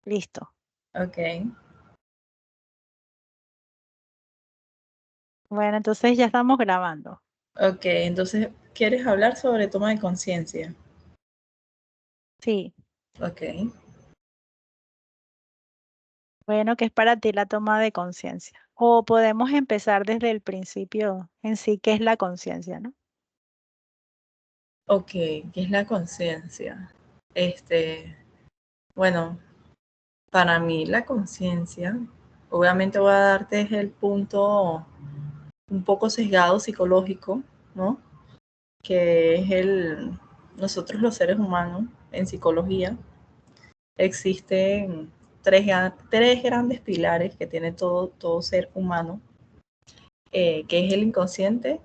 Listo. Ok. Bueno, entonces ya estamos grabando. Ok, entonces, ¿quieres hablar sobre toma de conciencia? Sí. Ok. Bueno, ¿qué es para ti la toma de conciencia? O podemos empezar desde el principio en sí, ¿qué es la conciencia, no? Ok, ¿qué es la conciencia? Bueno, para mí la conciencia, obviamente voy a darte desde el punto un poco sesgado psicológico, ¿no? Que es nosotros los seres humanos en psicología existen tres grandes pilares que tiene todo ser humano, que es el inconsciente,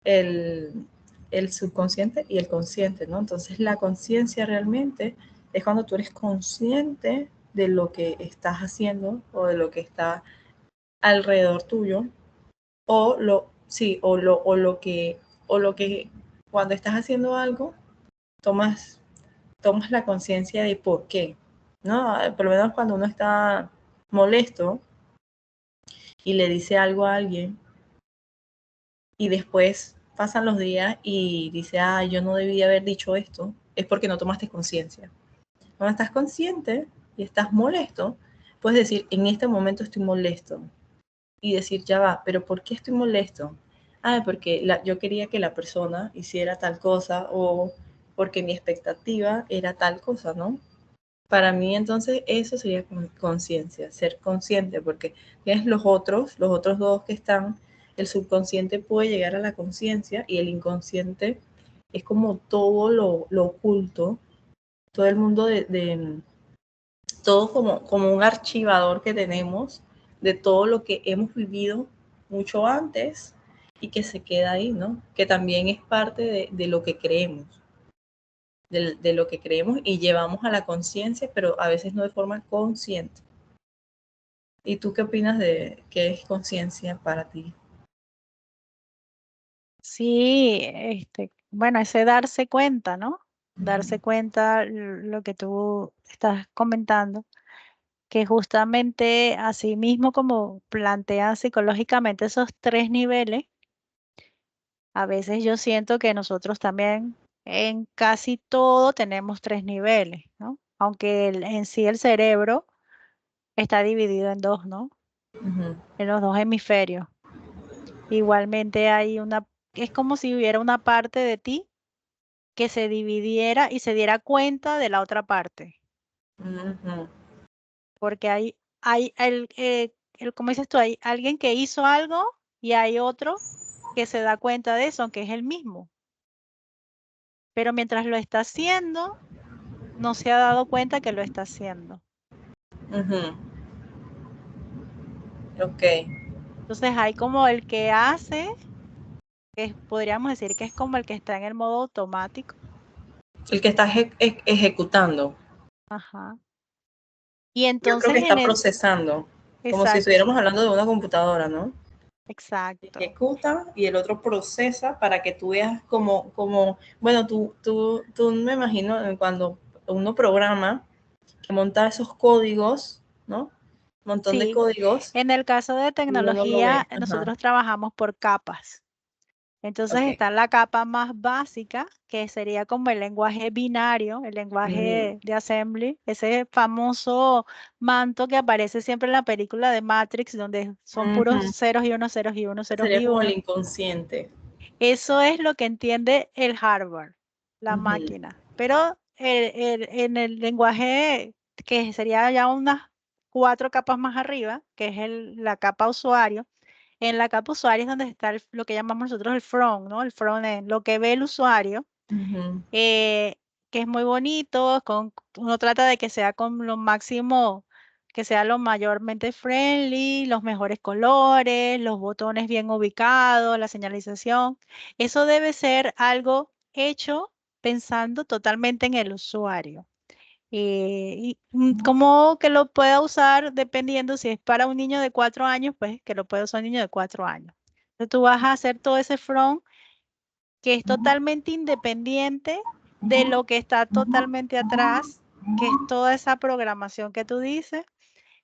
el, el subconsciente y el consciente, ¿no? Entonces la conciencia realmente es cuando tú eres consciente de lo que estás haciendo o de lo que está alrededor tuyo, o lo que cuando estás haciendo algo, tomas, tomas la conciencia de por qué, ¿no? Por lo menos cuando uno está molesto y le dice algo a alguien, y después pasan los días y dice, yo no debía haber dicho esto, es porque no tomaste conciencia. Cuando estás consciente y estás molesto, puedes decir, en este momento estoy molesto. Y decir, ya va, pero ¿por qué estoy molesto? Porque yo quería que la persona hiciera tal cosa o porque mi expectativa era tal cosa, ¿no? Para mí entonces eso sería conciencia, ser consciente, porque tienes los otros dos que están, el subconsciente puede llegar a la conciencia y el inconsciente es como todo lo oculto, todo el mundo todo como un archivador que tenemos de todo lo que hemos vivido mucho antes y que se queda ahí, ¿no? Que también es parte de lo que creemos, de lo que creemos y llevamos a la conciencia, pero a veces no de forma consciente. ¿Y tú qué opinas de qué es conciencia para ti? Sí, bueno, ese darse cuenta, ¿no? Ujú. Darse cuenta lo que tú estás comentando, que justamente así mismo como plantean psicológicamente esos tres niveles, a veces yo siento que nosotros también en casi todo tenemos tres niveles, ¿no? Aunque en sí el cerebro está dividido en dos, ¿no? Ujú. En los dos hemisferios. Igualmente es como si hubiera una parte de ti que se dividiera y se diera cuenta de la otra parte, Ujú. porque hay como dices tú, hay alguien que hizo algo y hay otro que se da cuenta de eso, aunque es el mismo, pero mientras lo está haciendo, no se ha dado cuenta que lo está haciendo. Ujú. Ok. Entonces hay como el que hace, podríamos decir que es como el que está en el modo automático. El que está ejecutando. Ajá. Y Yo creo entonces que está procesando, como si exacto, estuviéramos hablando de una computadora, ¿no? exacto. Ejecuta y el otro procesa para que tú veas bueno, tú me imagino cuando uno programa, que monta esos códigos, ¿no? Un montón de Sí, códigos en el caso de y uno no lo tecnología, ve. Ajá. nosotros trabajamos por capas. Entonces Ok. está la capa más básica, que sería como el lenguaje binario, el Ujú. lenguaje de assembly, ese famoso manto que aparece siempre en la película de Matrix, donde son puros Ujú. ceros y unos, ceros y unos, ceros Sería y como el unos. inconsciente. Eso es lo que entiende el hardware, la Ujú. máquina. Pero en el lenguaje que sería ya unas cuatro capas más arriba, que es la capa usuario, en la capa usuario es donde está lo que llamamos nosotros el front, ¿no? El front-end, lo que ve el usuario, Ujú. eh, que es muy bonito, uno trata de que sea con lo máximo, que sea lo mayormente friendly, los mejores colores, los botones bien ubicados, la señalización. Eso debe ser algo hecho pensando totalmente en el usuario. Como que lo pueda usar dependiendo si es para un niño de 4 años, pues que lo pueda usar un niño de 4 años. Entonces tú vas a hacer todo ese front que es totalmente independiente de lo que está totalmente atrás. que es toda esa programación que tú dices,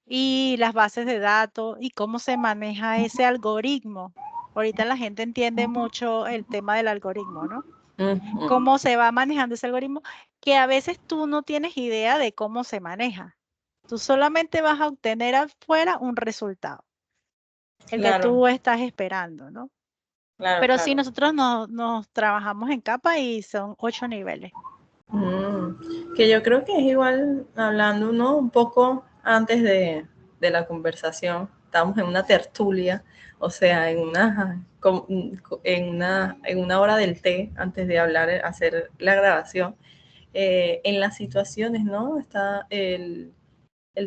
y las bases de datos y cómo se maneja ese algoritmo. Ahorita la gente entiende mucho el tema del algoritmo, ¿no? Ujú. Cómo se va manejando ese algoritmo, que a veces tú no tienes idea de cómo se maneja. Tú solamente vas a obtener afuera un resultado, el que Claro, tú estás esperando, ¿no? claro, Pero sí, claro. nosotros nos trabajamos en capa y son 8 niveles. Que yo creo que es igual hablando, ¿no? Un poco antes de la conversación, estamos en una tertulia, o sea, en una hora del té, antes de hablar, hacer la grabación, en las situaciones, ¿no? Está el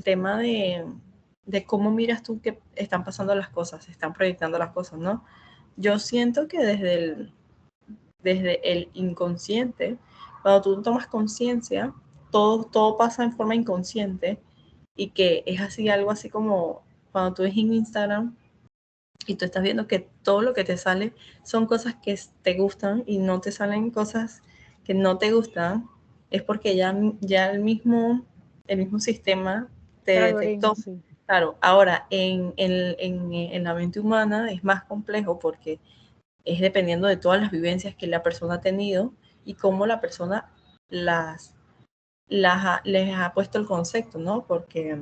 tema de cómo miras tú que están pasando las cosas, se están proyectando las cosas, ¿no? Yo siento que desde el inconsciente, cuando tú tomas conciencia, todo pasa en forma inconsciente y que es así, algo así como cuando tú ves en Instagram y tú estás viendo que todo lo que te sale son cosas que te gustan y no te salen cosas que no te gustan, es porque ya el mismo sistema te El algoritmo, detectó. sí. Claro, ahora en la mente humana es más complejo porque es dependiendo de todas las vivencias que la persona ha tenido y cómo la persona las, les ha puesto el concepto, ¿no? Porque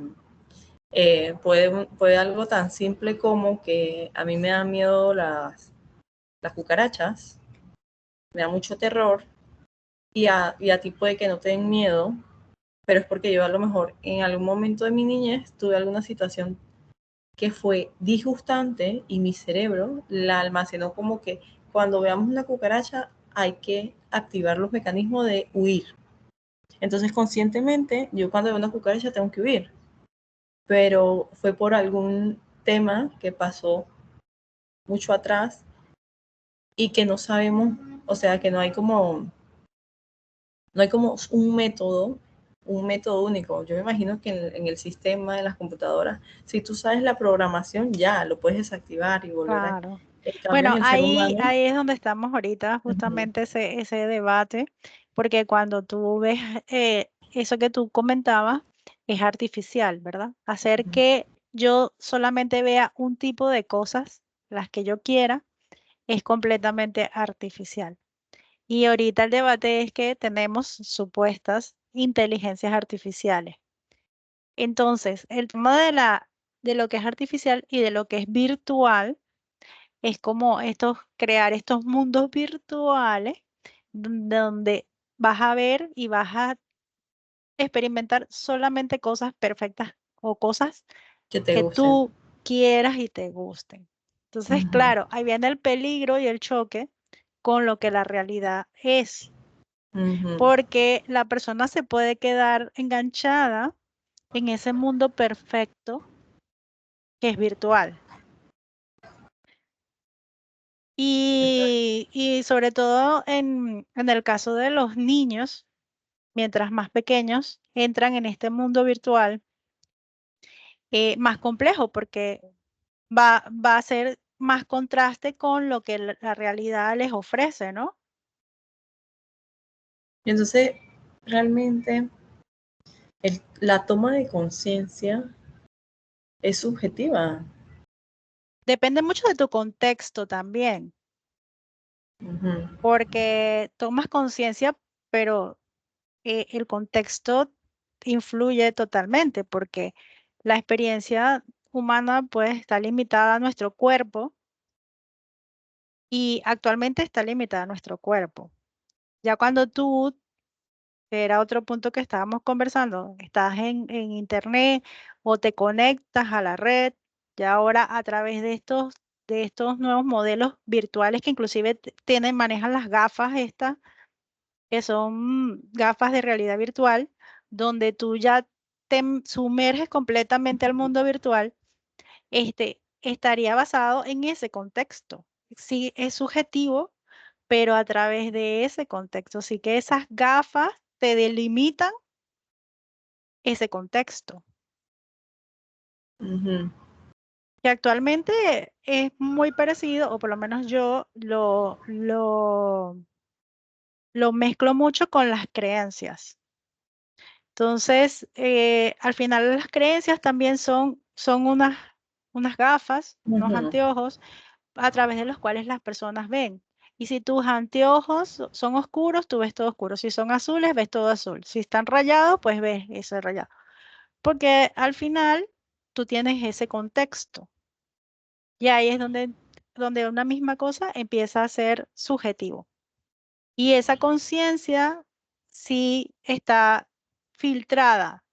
puede algo tan simple como que a mí me dan miedo las cucarachas, me da mucho terror y a ti puede que no te den miedo, pero es porque yo a lo mejor en algún momento de mi niñez tuve alguna situación que fue disgustante y mi cerebro la almacenó como que cuando veamos una cucaracha hay que activar los mecanismos de huir. Entonces conscientemente yo cuando veo una cucaracha tengo que huir, pero fue por algún tema que pasó mucho atrás y que no sabemos, o sea, que no hay como un método único. Yo me imagino que en el sistema, en las computadoras, si tú sabes la programación, ya lo puedes desactivar y volver a... Claro. En cambio, en Bueno, el ser ahí, humano, ahí es donde estamos ahorita, uh-huh, justamente ese debate, porque cuando tú ves eso que tú comentabas, es artificial, ¿verdad? Hacer uh-huh. que yo solamente vea un tipo de cosas, las que yo quiera, es completamente artificial. Y ahorita el debate es que tenemos supuestas inteligencias artificiales. Entonces, el tema de lo que es artificial y de lo que es virtual es como crear estos mundos virtuales donde vas a ver y vas a experimentar solamente cosas perfectas o cosas Que te que gusten. tú quieras y te gusten. Entonces, Uh-huh, claro, ahí viene el peligro y el choque con lo que la realidad es, uh-huh. porque la persona se puede quedar enganchada en ese mundo perfecto que es virtual. Y sobre todo en el caso de los niños, mientras más pequeños entran en este mundo virtual, más complejo porque va a ser más contraste con lo que la realidad les ofrece, ¿no? Y entonces, realmente, la toma de conciencia es subjetiva. Depende mucho de tu contexto también, Uh-huh. porque tomas conciencia, pero el contexto influye totalmente, porque la experiencia humana puede estar limitada a nuestro cuerpo y actualmente está limitada a nuestro cuerpo. Ya cuando tú, que era otro punto que estábamos conversando, estás en internet o te conectas a la red, ya ahora a través de estos nuevos modelos virtuales que inclusive manejan las gafas estas, que son gafas de realidad virtual, donde tú ya sumerges completamente al mundo virtual, estaría basado en ese contexto. Sí, es subjetivo, pero a través de ese contexto. Así que esas gafas te delimitan ese contexto, Uh-huh. que actualmente es muy parecido, o por lo menos yo lo mezclo mucho con las creencias. Entonces, al final las creencias también son unas gafas, unos Ujú. anteojos a través de los cuales las personas ven. Y si tus anteojos son oscuros, tú ves todo oscuro. Si son azules, ves todo azul. Si están rayados, pues ves ese rayado. Porque al final tú tienes ese contexto. Y ahí es donde una misma cosa empieza a ser subjetivo. Y esa conciencia sí está filtrada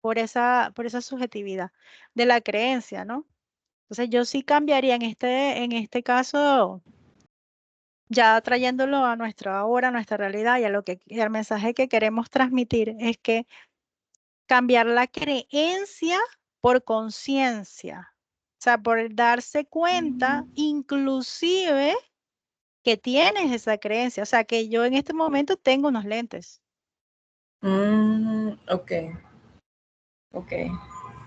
por esa subjetividad de la creencia, ¿no? Entonces yo sí cambiaría en este caso, ya trayéndolo a nuestra hora, a nuestra realidad y y al mensaje que queremos transmitir, es que cambiar la creencia por conciencia. O sea, por darse cuenta, inclusive que tienes esa creencia. O sea, que yo en este momento tengo unos lentes. Ok, ok.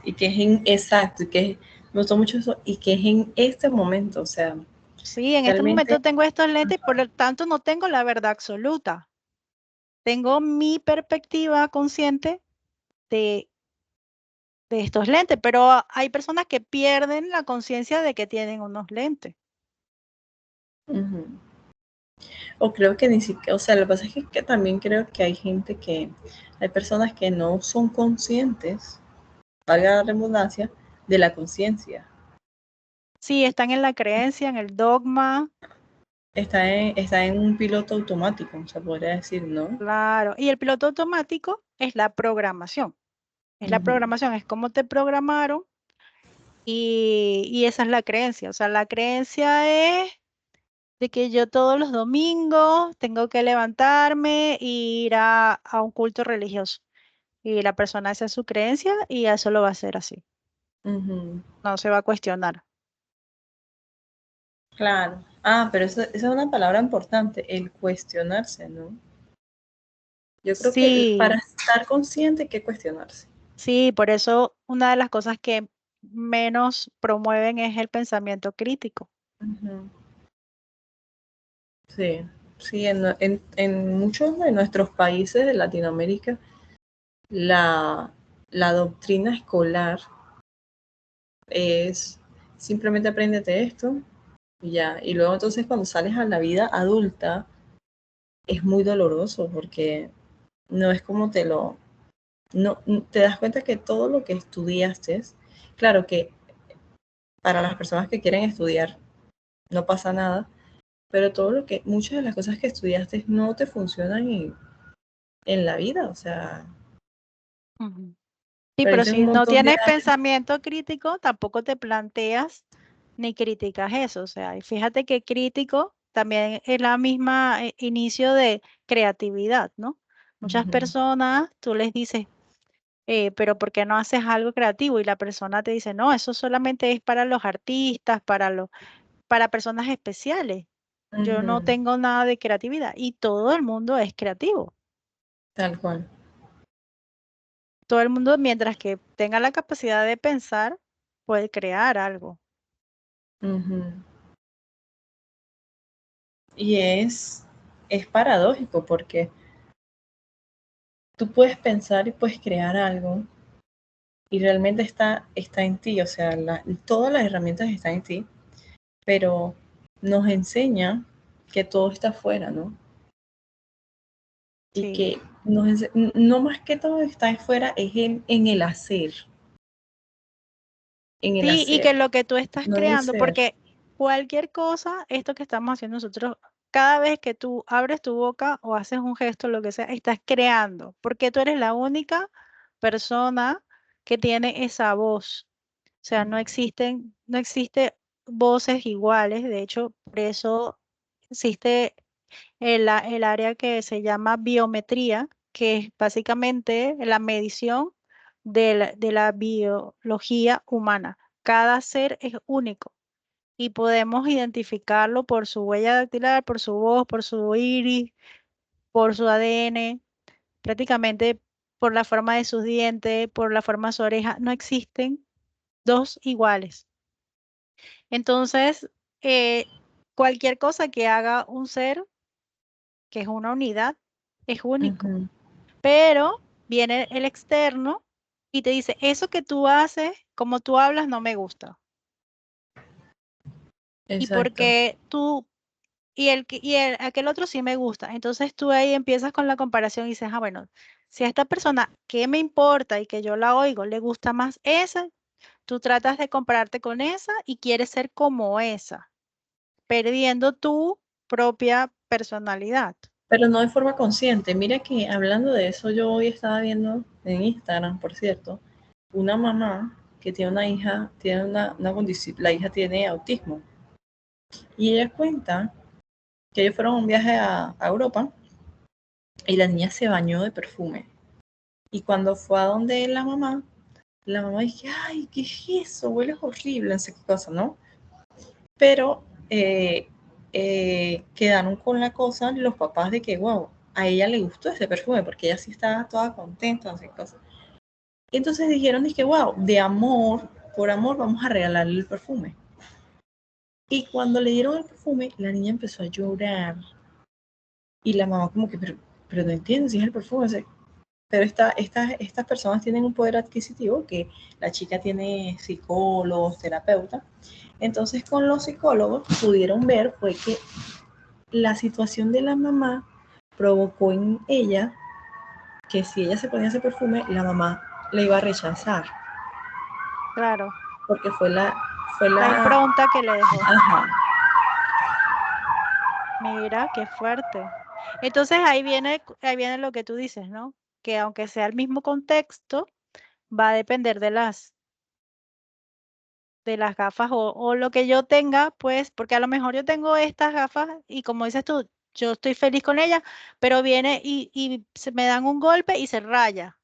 Y que es exacto, y que me gustó mucho eso, y que es en este momento, o sea, Sí, en este realmente, momento tengo estos lentes, por lo tanto no tengo la verdad absoluta. Tengo mi perspectiva consciente de, de estos lentes, pero hay personas que pierden la conciencia de que tienen unos lentes. ujú. O creo que ni siquiera, o sea, lo que pasa es que también creo que hay gente hay personas que no son conscientes, valga la redundancia, de la conciencia. Sí, están en la creencia, en el dogma, Está en un piloto automático, se podría decir, ¿no? claro. Y el piloto automático es la programación. Es la Ujú, programación, es cómo te programaron y esa es la creencia. O sea, la creencia es de que yo todos los domingos tengo que levantarme e ir a un culto religioso. Y la persona hace su creencia y eso lo va a hacer así. ujú. No se va a cuestionar. Claro. Ah, pero esa es una palabra importante, el cuestionarse, ¿no? Yo creo que para Sí, estar consciente hay que cuestionarse. sí, por eso una de las cosas que menos promueven es el pensamiento crítico. Ujú. Sí, sí, en muchos de nuestros países de Latinoamérica, la, la doctrina escolar es simplemente apréndete esto y ya. Y luego entonces cuando sales a la vida adulta es muy doloroso porque no es como no, te das cuenta que todo lo que estudiaste, claro que para las personas que quieren estudiar no pasa nada, pero muchas de las cosas que estudiaste no te funcionan en la vida, o sea, Ujú. Sí, pero perdiste un si no montón de tienes años. pensamiento crítico, tampoco te planteas ni criticas eso. O sea, y fíjate que crítico también es la misma inicio de creatividad, ¿no? Muchas Ujú, personas, tú les dices, pero ¿por qué no haces algo creativo? Y la persona te dice, no, eso solamente es para los artistas, para personas especiales. Yo no ujú, tengo nada de creatividad y todo el mundo es creativo. tal cual. Todo el mundo, mientras que tenga la capacidad de pensar, puede crear algo. Ujú. Y es paradójico porque tú puedes pensar y puedes crear algo y realmente está en ti, o sea, todas las herramientas están en ti, pero nos enseña que todo está afuera, ¿no? Y Sí. que no más que todo está afuera es en el hacer, en el Sí, y hacer, que lo que tú estás no en el creando, ser. porque cualquier cosa, esto que estamos haciendo nosotros, cada vez que tú abres tu boca o haces un gesto, lo que sea, estás creando, porque tú eres la única persona que tiene esa voz. O sea, no existe voces iguales, de hecho, por eso existe el área que se llama biometría, que es básicamente la medición de la biología humana. Cada ser es único y podemos identificarlo por su huella dactilar, por su voz, por su iris, por su ADN, prácticamente por la forma de sus dientes, por la forma de su oreja. No existen dos iguales. Entonces, cualquier cosa que haga un ser, que es una unidad, es único. Ujú, Pero viene el externo y te dice, eso que tú haces, como tú hablas, no me gusta. Y Exacto. porque tú, aquel otro sí me gusta. Entonces tú ahí empiezas con la comparación y dices, ah, bueno, si a esta persona, ¿qué me importa? Y que yo la oigo, le gusta más esa, tú tratas de compararte con esa y quieres ser como esa, perdiendo tu propia personalidad. Pero no de forma consciente. Mira que hablando de eso, yo hoy estaba viendo en Instagram, por cierto, una mamá que tiene una hija, tiene una condición, la hija tiene autismo. Y ella cuenta que ellos fueron a un viaje a Europa y la niña se bañó de perfume. Y cuando fue a donde la mamá dice, ay, ¿qué es eso? Huele horrible, no sé qué cosa, ¿no? Pero quedaron con la cosa los papás de que, wow, a ella le gustó ese perfume porque ella sí estaba toda contenta, no sé qué cosa. Y entonces dijeron, dije, wow, de amor, por amor vamos a regalarle el perfume. Y cuando le dieron el perfume, la niña empezó a llorar. Y la mamá como que, pero no entiendo si es el perfume. Pero estas personas tienen un poder adquisitivo que la chica tiene psicólogos, terapeutas. Entonces con los psicólogos pudieron ver fue que la situación de la mamá provocó en ella que si ella se ponía ese perfume, la mamá le iba a rechazar. Claro, Porque la impronta que le dejó. ajá, Mira, qué fuerte. Entonces ahí viene lo que tú dices, ¿no? Que aunque sea el mismo contexto, va a depender de las gafas o lo que yo tenga, pues, porque a lo mejor yo tengo estas gafas y como dices tú, yo estoy feliz con ellas, pero viene y se me dan un golpe y se raya.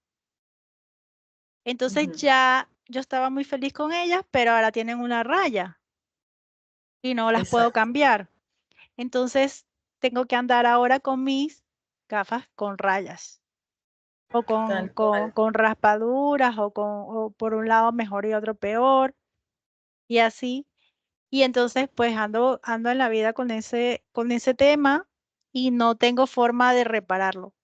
Entonces uh-huh, ya yo estaba muy feliz con ellas, pero ahora tienen una raya y no las puedo exacto, cambiar. Entonces tengo que andar ahora con mis gafas con rayas o tal cual. con raspaduras o por un lado mejor y otro peor y así. Y entonces pues ando en la vida con ese tema y no tengo forma de repararlo.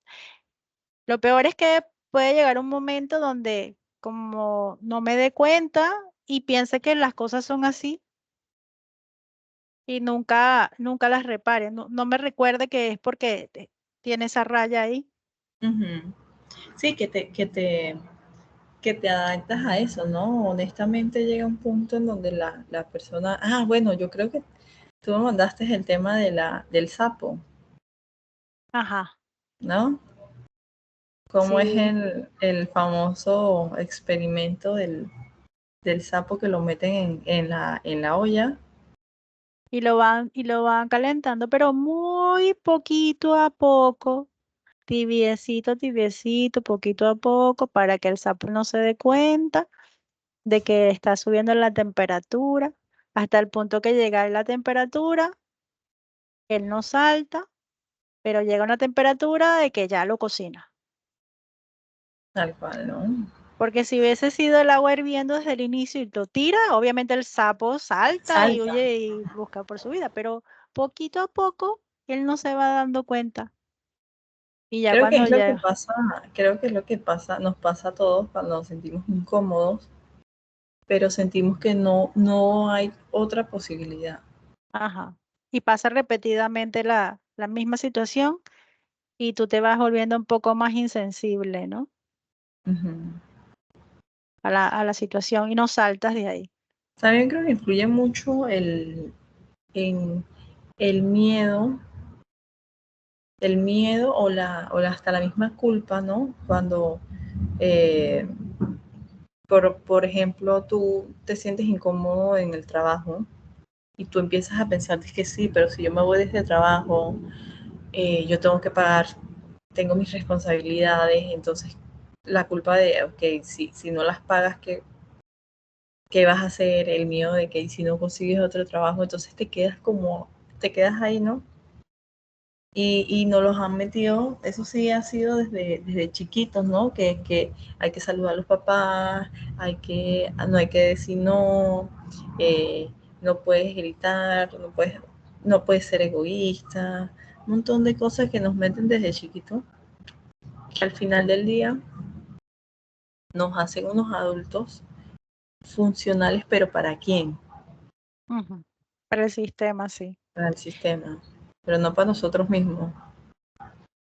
Lo peor es que puede llegar un momento donde como no me dé cuenta y piense que las cosas son así y nunca las repare. No, no me recuerde que es porque tiene esa raya ahí. Uh-huh. Sí, que te adaptas a eso, ¿no? Honestamente llega un punto en donde la persona, bueno, yo creo que tú me mandaste el tema del sapo, Ajá, ¿no? ¿Cómo es sí. el famoso experimento del sapo que lo meten en la olla? Y lo van calentando, pero muy poquito a poco, tibiecito, tibiecito, poquito a poco, para que el sapo no se dé cuenta de que está subiendo la temperatura, hasta el punto que llega la temperatura, él no salta, pero llega una temperatura de que ya lo cocina. Tal cual, ¿no? Porque si hubiese sido el agua hirviendo desde el inicio y lo tira, obviamente el sapo salta y Salta. huye y busca por su vida, pero poquito a poco él no se va dando cuenta. Y ya Creo que cuando es lo que ya, pasa, creo que es lo que pasa, nos pasa a todos cuando nos sentimos incómodos, pero sentimos que no hay otra posibilidad. ajá, y pasa repetidamente la misma situación y tú te vas volviendo un poco más insensible, ¿no? Ujú. A la situación y no saltas de ahí. También creo que influye mucho en el miedo, hasta la misma culpa, ¿no? Cuando, eh, por ejemplo, tú te sientes incómodo en el trabajo y tú empiezas a pensar que sí, pero si yo me voy de este trabajo, yo tengo que pagar, tengo mis responsabilidades, entonces la culpa de, ok, si no las pagas, ¿qué vas a hacer? El miedo de que si no consigues otro trabajo, entonces te quedas ahí, ¿no? Y nos los han metido, eso sí ha sido desde chiquitos, ¿no? Que hay que saludar a los papás, no hay que decir no, no puedes gritar, no puedes ser egoísta, un montón de cosas que nos meten desde chiquitos, que al final del día nos hacen unos adultos funcionales, pero ¿para quién? Para el sistema, sí. Para el sistema, pero no para nosotros mismos.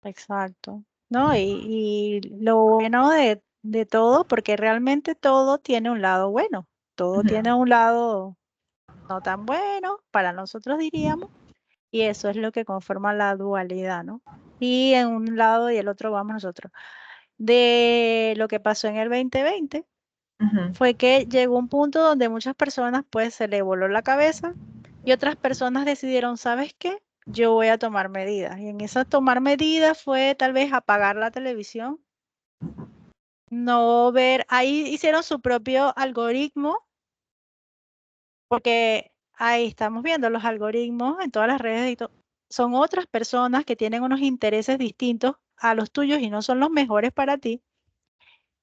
Exacto. ¿No? Y lo bueno de todo, porque realmente todo tiene un lado bueno, todo Ujú, tiene un lado no tan bueno, para nosotros diríamos, y eso es lo que conforma la dualidad, ¿no? Y en un lado y el otro vamos nosotros. De lo que pasó en el 2020 ujú, fue que llegó un punto donde muchas personas pues se le voló la cabeza y otras personas decidieron, ¿sabes qué? Yo voy a tomar medidas. Y en esa tomar medidas fue tal vez apagar la televisión, no ver, ahí hicieron su propio algoritmo, porque ahí estamos viendo los algoritmos en todas las redes y son otras personas que tienen unos intereses distintos a los tuyos y no son los mejores para ti.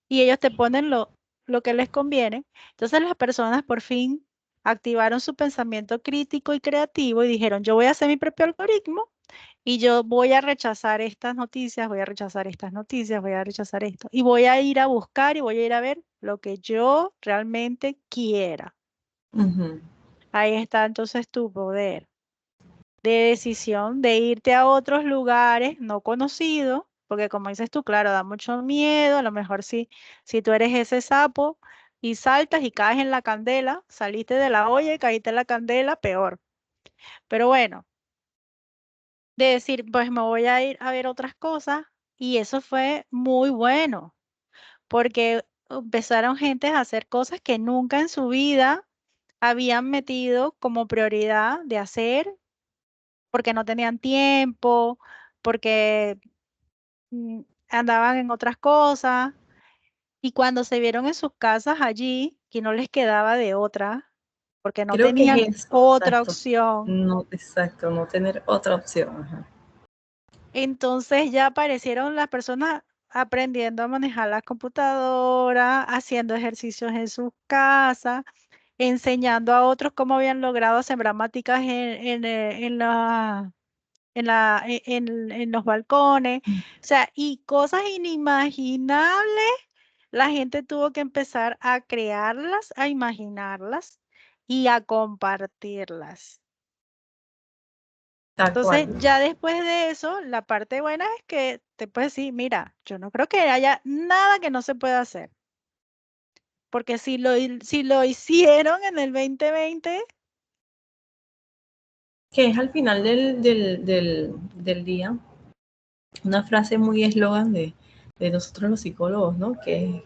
Y ellos te ponen lo que les conviene. Entonces las personas por fin activaron su pensamiento crítico y creativo y dijeron, yo voy a hacer mi propio algoritmo y yo voy a rechazar estas noticias, voy a rechazar estas noticias, voy a rechazar esto. Y voy a ir a buscar y voy a ir a ver lo que yo realmente quiera. ujú. Ahí está entonces tu poder de decisión de irte a otros lugares no conocidos, porque como dices tú, claro, da mucho miedo, a lo mejor si tú eres ese sapo y saltas y caes en la candela, saliste de la olla y caíste en la candela, peor. Pero bueno, de decir, pues me voy a ir a ver otras cosas y eso fue muy bueno, porque empezaron gente a hacer cosas que nunca en su vida habían metido como prioridad de hacer porque no tenían tiempo, porque andaban en otras cosas. Y cuando se vieron en sus casas allí, que no les quedaba de otra, porque no Creo que tenían es eso, otra exacto. opción, No, exacto, no tener otra opción. Ajá. entonces ya aparecieron las personas aprendiendo a manejar la computadora, haciendo ejercicios en sus casas, enseñando a otros cómo habían logrado sembrar maticas en los balcones, o sea, y cosas inimaginables, la gente tuvo que empezar a crearlas, a imaginarlas y a compartirlas. Tal Entonces, cual. ya después de eso, la parte buena es que te puedes decir, mira, yo no creo que haya nada que no se pueda hacer, porque si lo hicieron en el 2020, Que es al final del día una frase muy eslogan de nosotros los psicólogos, ¿no? Que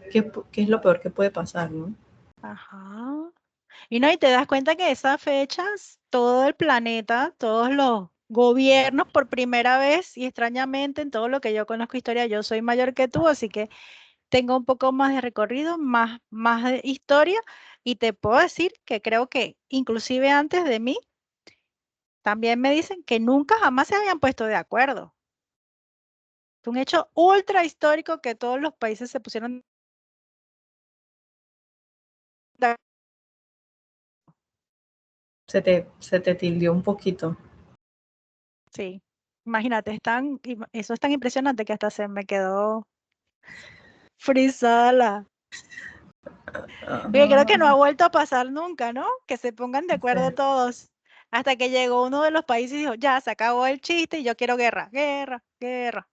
es lo peor que puede pasar, ¿no? ajá. Y no, y te das cuenta que esas fechas, todo el planeta, todos los gobiernos por primera vez y extrañamente en todo lo que yo conozco historia, yo soy mayor que tú, así que tengo un poco más de recorrido, más de historia y te puedo decir que creo que inclusive antes de mí también me dicen que nunca jamás se habían puesto de acuerdo. Es un hecho ultra histórico que todos los países se pusieron de Se te tildió un poquito. sí. Imagínate, eso es tan impresionante que hasta se me quedó frisada. Oye, creo que no ha Ah, vuelto a pasar nunca, ¿no? Que se pongan de acuerdo sí. todos. Hasta que llegó uno de los países y dijo, ya, se acabó el chiste y yo quiero guerra, guerra, guerra.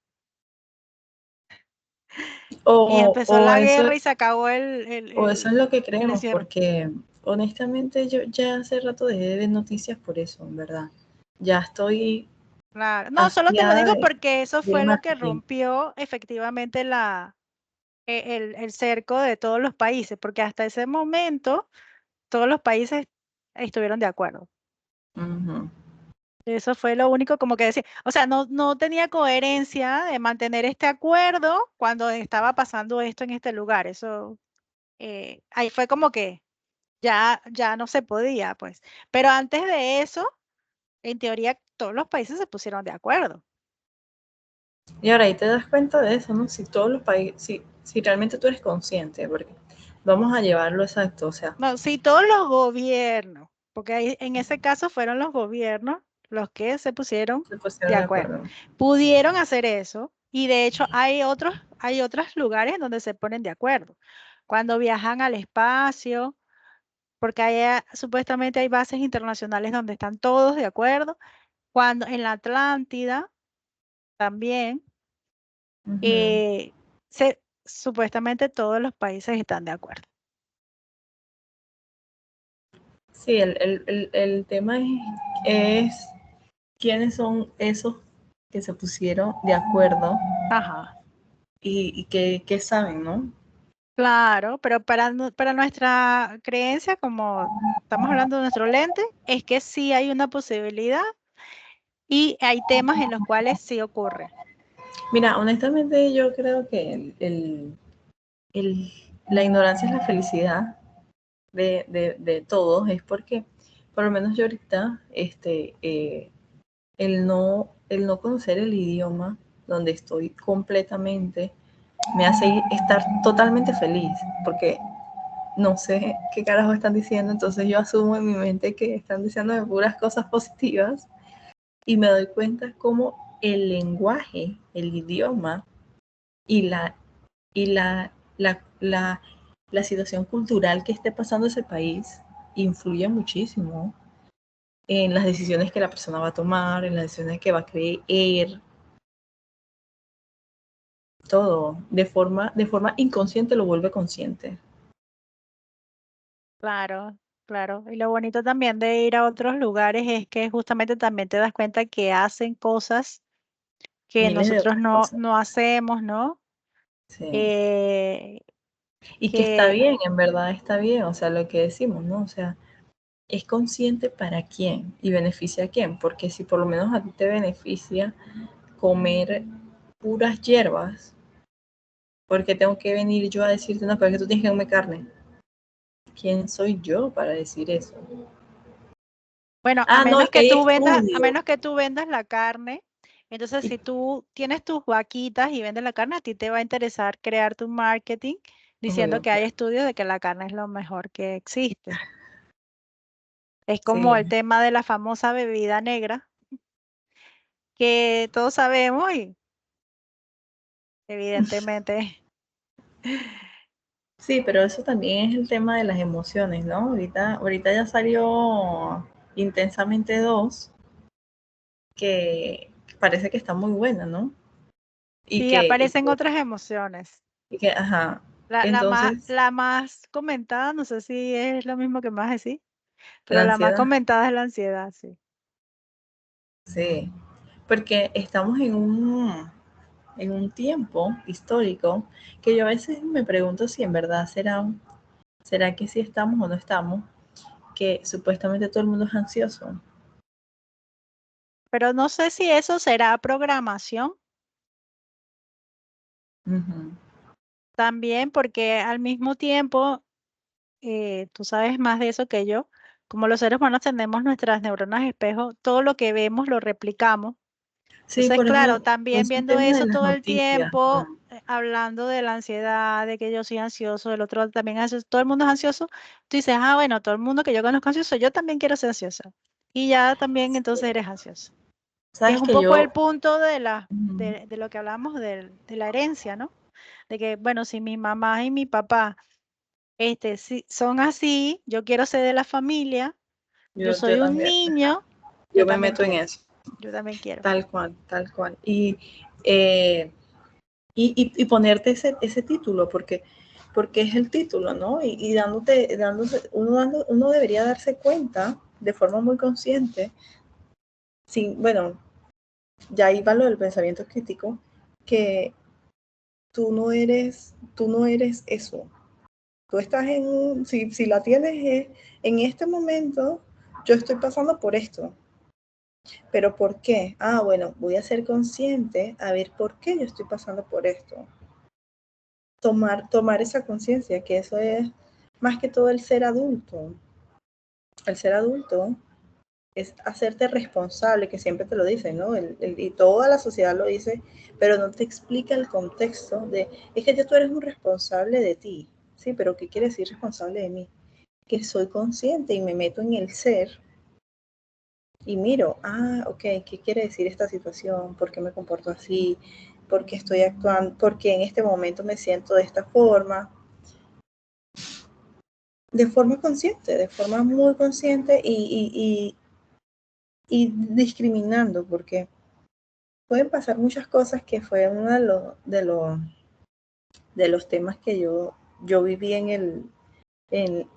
Y empezó O la eso, guerra y se acabó o eso es lo que el creemos, encierro. porque honestamente yo ya hace rato dejé de ver noticias por eso, en verdad. Ya estoy Claro. No, solo te lo hastiada digo porque eso del fue lo que marketing. rompió efectivamente el cerco de todos los países, porque hasta ese momento todos los países estuvieron de acuerdo. Ujú. Eso fue lo único como que decir, o sea, no tenía coherencia de mantener este acuerdo cuando estaba pasando esto en este lugar. Eso, ahí fue como que ya no se podía, pues. Pero antes de eso, en teoría, todos los países se pusieron de acuerdo. Y ahora ahí te das cuenta de eso, ¿no? Si todos los países, si realmente tú eres consciente, porque vamos a llevarlo exacto, o sea, No, sí, todos los gobiernos, porque en ese caso fueron los gobiernos los que se pusieron se de pusieron de acuerdo. acuerdo. Pudieron hacer eso y de hecho hay otros lugares donde se ponen de acuerdo. cuando viajan al espacio, porque supuestamente hay bases internacionales donde están todos de acuerdo. Cuando en la Atlántida también, Ujú. eh, supuestamente todos los países están de acuerdo. Sí, el tema es quiénes son esos que se pusieron de acuerdo Ajá. y que saben, ¿no? Claro, pero para nuestra creencia, como estamos hablando de nuestro lente, es que sí hay una posibilidad y hay temas en los cuales sí ocurre. Mira, honestamente yo creo que el- la ignorancia es la felicidad de todos, es porque, por lo menos yo ahorita, el no conocer el idioma donde estoy completamente me hace estar totalmente feliz, porque no sé qué carajo están diciendo, entonces yo asumo en mi mente que están diciendo puras cosas positivas y me doy cuenta cómo el lenguaje, el idioma y la situación cultural que esté pasando ese país influye muchísimo en las decisiones que la persona va a tomar, en las decisiones que va a creer, todo, de forma inconsciente lo vuelve consciente. Claro, claro. Y lo bonito también de ir a otros lugares es que justamente también te das cuenta que hacen cosas que Miles de nosotros otras cosas. no hacemos, ¿no? Sí. Eh, Y que está que, bien, en verdad está bien, o sea, lo que decimos, ¿no? O sea, es consciente para quién y beneficia a quién, porque si por lo menos a ti te beneficia comer puras hierbas, porque tengo que venir yo a decirte, no, pero es que tú tienes que comer carne. ¿Quién soy yo para decir eso? bueno, Ah, no, es que hay a estudios. menos que tú vendas la carne, entonces Y- si tú tienes tus vaquitas y vendes la carne, a ti te va a interesar crear tu marketing diciendo Obvio, que hay claro. estudios de que la carne es lo mejor que existe. Es como Sí, el tema de la famosa bebida negra, que todos sabemos y evidentemente, sí, pero eso también es el tema de las emociones, ¿no? Ahorita ya salió Intensamente 2 que parece que está muy buena, ¿no? Y sí, que, y aparecen que, otras emociones. y que, ajá. Entonces, La más comentada, no sé si es lo mismo que me vas a decir, la pero la más ansiedad, comentada es la ansiedad, sí. sí. Porque estamos en un tiempo histórico que yo a veces me pregunto si en verdad será que sí estamos o no estamos, que supuestamente todo el mundo es ansioso. Pero no sé si eso será programación Ujú. también, porque al mismo tiempo, tú sabes más de eso que yo, como los seres humanos tenemos nuestras neuronas espejo, todo lo que vemos lo replicamos. Sí, Entonces, por claro, eso también es un viendo tema de eso las todo el noticias. tiempo, hablando de la ansiedad, de que yo soy ansioso, el otro también es ansioso, todo el mundo es ansioso, tú dices, ah, bueno, todo el mundo que yo conozco es ansioso, yo también quiero ser ansiosa. Y ya también entonces eres ansioso. Que es Sabes un que poco el yo, punto ujú, de lo que hablamos de la herencia, ¿no? De que, bueno, si mi mamá y mi papá si son así, yo quiero ser de la familia, yo soy yo un también, niño, yo yo me también meto en quiero, eso, yo también quiero. tal cual, tal cual. Eh, y ponerte ese título, porque es el título, ¿no? Y uno debería darse cuenta de forma muy consciente, sin, bueno, ya ahí va lo del pensamiento crítico, que tú no eres eso. Tú estás si la tienes en este momento, yo estoy pasando por esto. ¿Pero por qué? Ah, bueno, voy a ser consciente a ver por qué yo estoy pasando por esto. Tomar esa conciencia, que eso es más que todo el ser adulto. El ser adulto es hacerte responsable, que siempre te lo dicen, ¿no? Y toda la sociedad lo dice, pero no te explica el contexto es que tú eres un responsable de ti, ¿sí? Pero ¿qué quiere decir responsable de mí? Que soy consciente y me meto en el ser y miro, ok, ¿qué quiere decir esta situación? ¿Por qué me comporto así? ¿Por qué estoy actuando? ¿Por qué en este momento me siento de esta forma? de forma consciente, de forma muy consciente y discriminando, porque pueden pasar muchas cosas, que fue uno de los temas que yo viví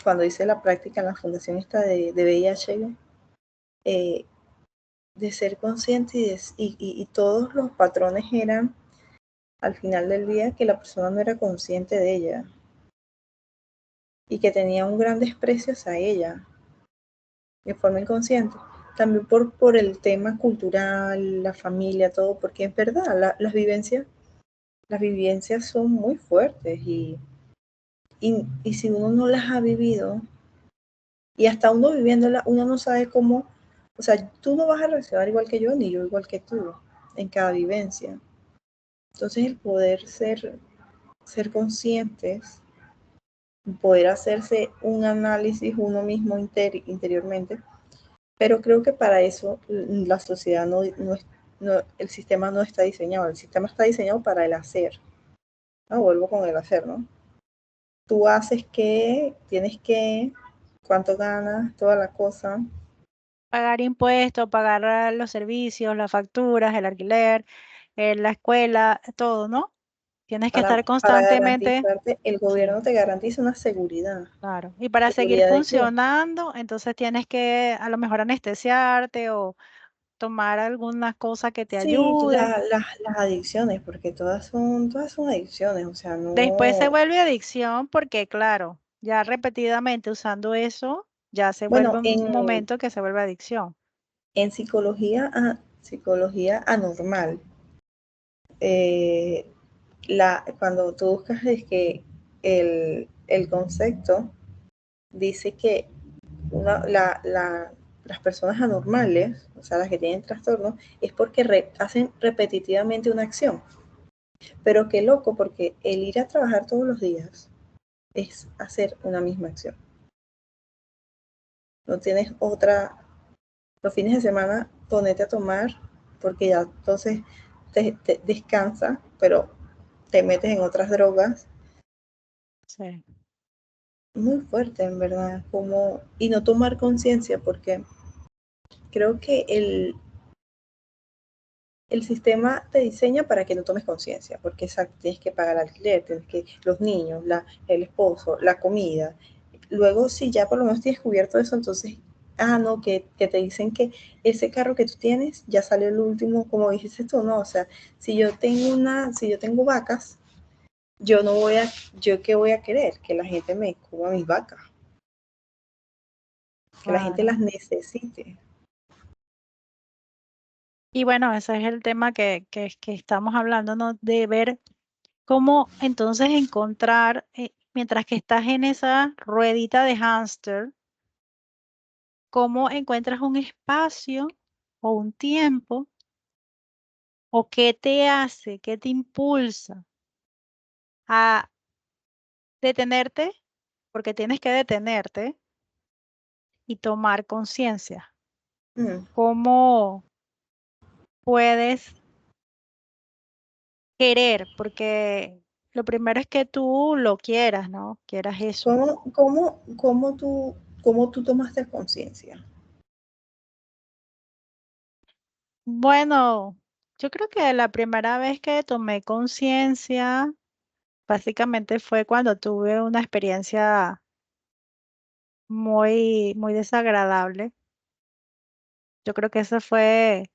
cuando hice la práctica en la fundación esta de VIH, eh, de ser consciente y todos los patrones eran, al final del día, que la persona no era consciente de ella y que tenía un gran desprecio hacia ella de forma inconsciente. También por el tema cultural, la familia, todo, porque es verdad, las vivencias son muy fuertes y si uno no las ha vivido, y hasta uno viviéndola, uno no sabe cómo, o sea, tú no vas a reaccionar igual que yo, ni yo igual que tú, en cada vivencia. Entonces el poder ser conscientes, poder hacerse un análisis uno mismo interiormente, pero creo que para eso la sociedad el sistema no está diseñado, el sistema está diseñado para el hacer. ¿No? Vuelvo con el hacer, ¿no? Tú haces que, tienes que, cuánto ganas, toda la cosa, Pagar impuestos, pagar los servicios, las facturas, el alquiler, la escuela, todo, ¿no? Tienes que estar para constantemente, garantizarte, el sí, gobierno te garantiza una seguridad. claro. Y para seguir ¿Seguridad de qué? funcionando, entonces tienes que a lo mejor anestesiarte o tomar alguna cosa que te Sí, ayude. las adicciones, porque todas son adicciones, o sea, Después se no. vuelve adicción porque, claro, ya repetidamente usando eso, ya se vuelve Bueno, un momento que se vuelve adicción. en psicología, psicología anormal, eh, cuando tú buscas es que el concepto dice que las personas anormales, o sea, las que tienen trastorno, es porque hacen repetitivamente una acción. Pero qué loco, porque el ir a trabajar todos los días es hacer una misma acción. No tienes otra, los fines de semana ponete a tomar, porque ya entonces te descansa, pero te metes en otras drogas. Sí. Muy fuerte, en verdad, como, y no tomar conciencia, porque creo que el sistema te diseña para que no tomes conciencia, porque exacto, tienes que pagar alquiler, tienes que, los niños, el esposo, la comida. Luego, si ya por lo menos tienes cubierto eso, entonces, no, que te dicen que ese carro que tú tienes ya salió el último, como dijiste tú, no, o sea, si yo tengo vacas, yo no voy a, yo qué voy a querer, que la gente me coma mis vacas, que la gente Claro. las necesite. Y bueno, ese es el tema que estamos hablando, ¿no? De ver cómo entonces encontrar, mientras que estás en esa ruedita de hámster, cómo encuentras un espacio o un tiempo o qué te hace, qué te impulsa a detenerte, porque tienes que detenerte y tomar conciencia. Mm. ¿Cómo puedes querer? Porque lo primero es que tú lo quieras, ¿no? Quieras eso. ¿Cómo tú tomaste conciencia? Bueno, yo creo que la primera vez que tomé conciencia, básicamente fue cuando tuve una experiencia muy, muy desagradable. Yo creo que eso fue,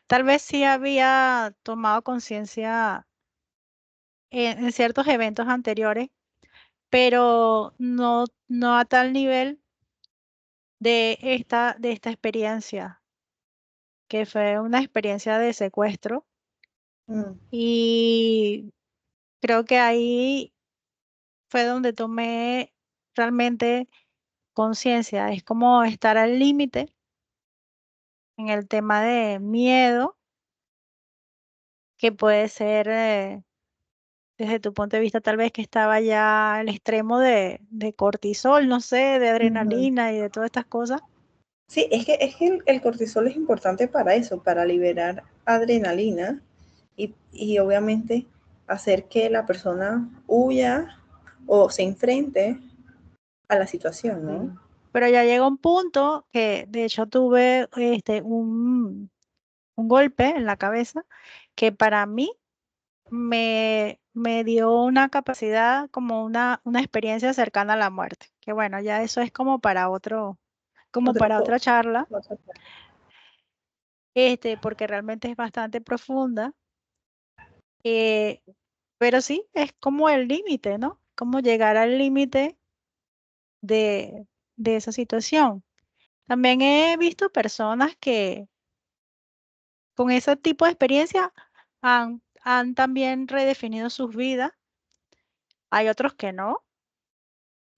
tal vez sí había tomado conciencia en ciertos eventos anteriores, pero no, no a tal nivel de esta experiencia, que fue una experiencia de secuestro. Mm. Y creo que ahí fue donde tomé realmente conciencia. Es como estar al límite en el tema de miedo, que puede ser desde tu punto de vista tal vez que estaba ya al extremo de cortisol, no sé, de Ujú. adrenalina y de todas estas cosas. Sí, es que el cortisol es importante para eso, para liberar adrenalina y obviamente hacer que la persona huya o se enfrente a la situación, ¿no? Sí. Pero ya llega un punto que, de hecho, tuve un golpe en la cabeza que para mí me dio una capacidad, como una experiencia cercana a la muerte. Que bueno, ya eso es como Otro, para otra charla, otro- porque realmente es bastante profunda. eh, pero sí, es como el límite, ¿no? Como llegar al límite de, de esa situación. También he visto personas que con ese tipo de experiencia han también redefinido sus vidas. Hay otros que no.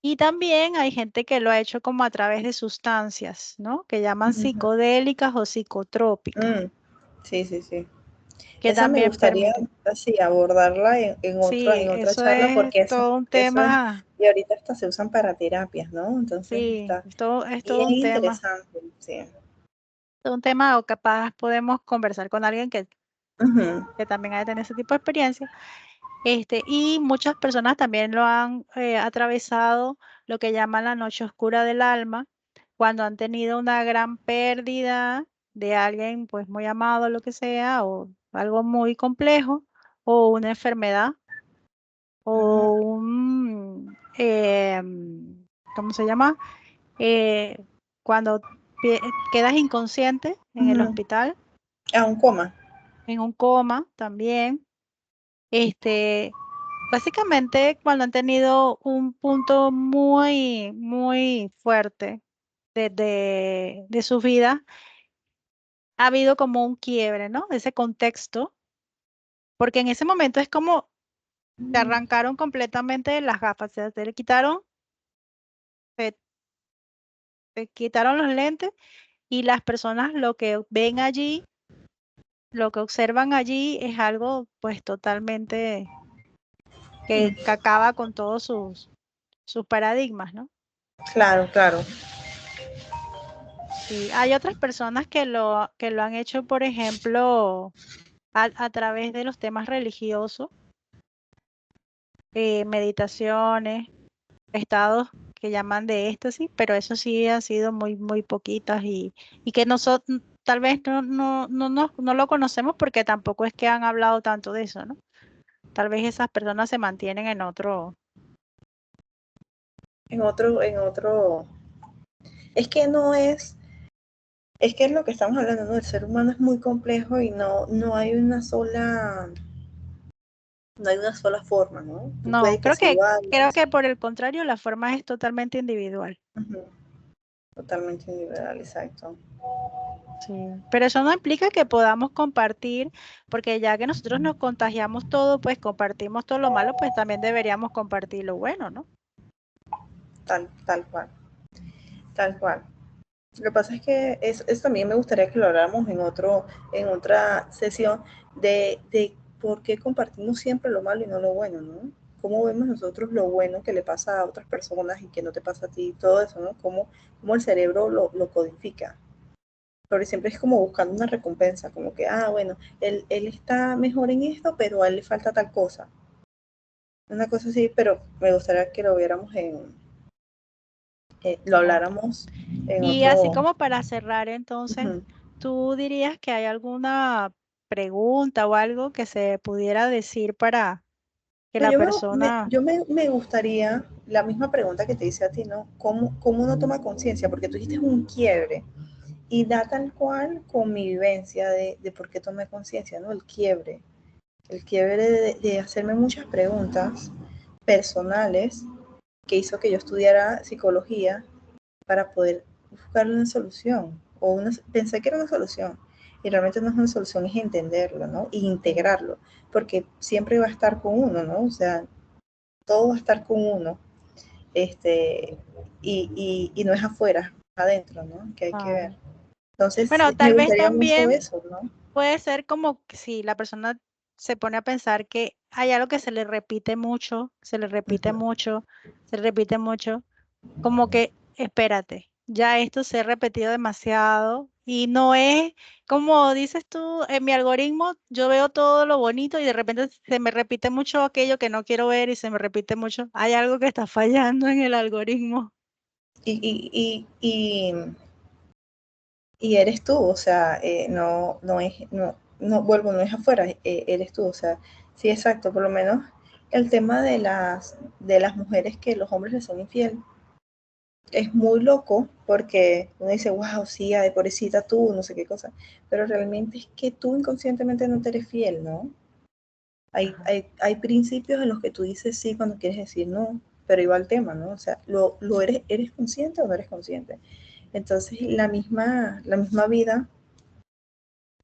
Y también hay gente que lo ha hecho como a través de sustancias, ¿no? Que llaman Ujú. psicodélicas o psicotrópicas, Mm, sí, sí, sí. que Esa me también gustaría permiten. así abordarla Sí, en otra eso charla es porque todo un eso es, tema, y ahorita hasta se usan para terapias, ¿no? Entonces sí, está es todo bien un tema, interesante, sí. todo un tema, o capaz podemos conversar con alguien Ujú, que también haya tenido ese tipo de experiencia. Y muchas personas también lo han atravesado, lo que llaman la noche oscura del alma, cuando han tenido una gran pérdida de alguien pues muy amado, lo que sea, o algo muy complejo, o una enfermedad, o mm, ¿cómo se llama? Eh, cuando quedas inconsciente en el ujú. hospital, Ah, un coma. en un coma también. Este, Básicamente, cuando han tenido un punto muy, muy fuerte de su vida, ha habido como un quiebre, ¿no? Ese contexto, porque en ese momento es como te arrancaron completamente las gafas, o sea, te, te quitaron los lentes y las personas lo que ven allí, lo que observan allí es algo pues totalmente que acaba con todos sus paradigmas, ¿no? Claro, claro. Sí, hay otras personas que lo han hecho, por ejemplo, a través de los temas religiosos, meditaciones, estados que llaman de éxtasis, pero eso sí han sido muy, muy poquitas y que nosotros tal vez no lo conocemos porque tampoco es que han hablado tanto de eso, ¿no? Tal vez esas personas se mantienen en otro. En otro, es que no es que es lo que estamos hablando, ¿no? El ser humano es muy complejo y no hay una sola, no hay una sola forma, ¿no? Tú No, puedes que si lo creo hagas, que por el contrario, la forma es totalmente individual. ujú, totalmente individual, exacto. Sí, pero eso no implica que podamos compartir, porque ya que nosotros nos contagiamos todo, pues compartimos todo lo malo, pues también deberíamos compartir lo bueno, ¿no? Tal cual, tal cual. Lo que pasa es que eso también me gustaría que lo habláramos en otra sesión de por qué compartimos siempre lo malo y no lo bueno, ¿no? ¿Cómo vemos nosotros lo bueno que le pasa a otras personas y que no te pasa a ti? Todo eso, ¿no? Cómo el cerebro lo codifica. Pero siempre es como buscando una recompensa, como que, ah, bueno, él está mejor en esto, pero a él le falta tal cosa. Una cosa así, pero me gustaría que lo viéramos lo En otro. habláramos en Y así otro. como para cerrar, entonces, Uh-huh. ¿tú dirías que hay alguna pregunta o algo que se pudiera decir para que No, la persona... me gustaría la misma pregunta que te hice a ti, ¿no? ¿Cómo uno toma conciencia? Porque tú dijiste un quiebre y da tal cual con mi vivencia de por qué tomé conciencia, ¿no? El quiebre de hacerme muchas preguntas personales que hizo que yo estudiara psicología para poder buscar una solución. Pensé que era una solución y realmente no es una solución, es entenderlo, ¿no? Y Sí. integrarlo, porque siempre va a estar con uno, ¿no? O sea, todo va a estar con uno, este, y no es afuera, adentro, ¿no? Que hay que ver. Claro. Entonces, Bueno, me tal vez gustaría mucho también eso, ¿no? puede ser como que si la persona se pone a pensar que hay algo que se le repite mucho, se le repite Uh-huh. mucho, se repite mucho, como que espérate, ya esto se ha repetido demasiado y no es como dices tú, en mi algoritmo yo veo todo lo bonito y de repente se me repite mucho aquello que no quiero ver y se me repite mucho. Hay algo que está fallando en el algoritmo. Y eres tú, o sea, no es afuera, eres tú, o sea, sí, exacto, por lo menos el tema de las mujeres que los hombres les son infiel es muy loco porque uno dice, wow, sí, ay, pobrecita tú, no sé qué cosa, pero realmente es que tú inconscientemente no te eres fiel, ¿no? Hay principios en los que tú dices sí cuando quieres decir no, pero iba al tema, ¿no? O sea, ¿eres consciente o no eres consciente? Entonces, la misma vida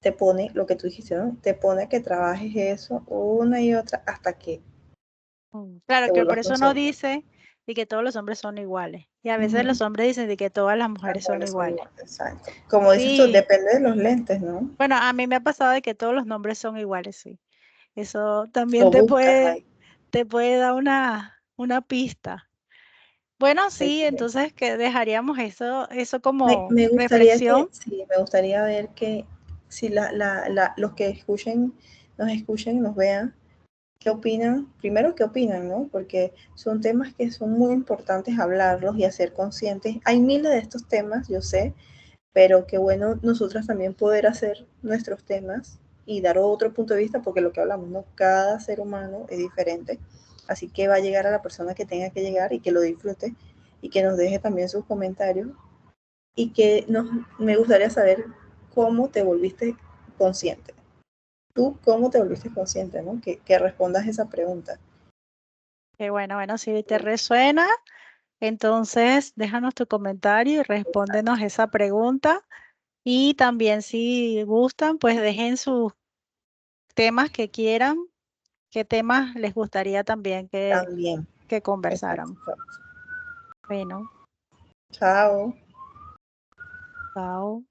te pone, lo que tú dijiste, ¿no? Te pone a que trabajes eso una y otra hasta que Claro te que por vuelvas eso no consciente. dice de que todos los hombres son iguales. Y a veces Ujú. los hombres dicen de que todas las Las mujeres son mujeres son iguales. iguales, exacto. Como dices tú, Sí, depende de los lentes, ¿no? bueno, a mí me ha pasado de que todos los nombres son iguales, sí. Eso también Lo buscas ahí. te puede dar una pista. Bueno, sí, Este, entonces que dejaríamos eso como me gustaría que, reflexión. sí, me gustaría ver que si los que escuchen y nos vean, qué opinan, primero qué opinan, ¿no? Porque son temas que son muy importantes hablarlos y hacer conscientes. Hay miles de estos temas, yo sé, pero qué bueno nosotras también poder hacer nuestros temas y dar otro punto de vista, porque lo que hablamos, ¿no? Cada ser humano es diferente, así que va a llegar a la persona que tenga que llegar y que lo disfrute y que nos deje también sus comentarios y que me gustaría saber cómo te volviste consciente. ¿Tú cómo te volviste consciente, no? Que respondas esa pregunta. Que bueno, bueno, si te resuena, entonces déjanos tu comentario y respóndenos esa pregunta. Y también si gustan, pues dejen sus temas que quieran, qué temas les gustaría también También. que Exacto. conversaran. Bueno, Chao. chao.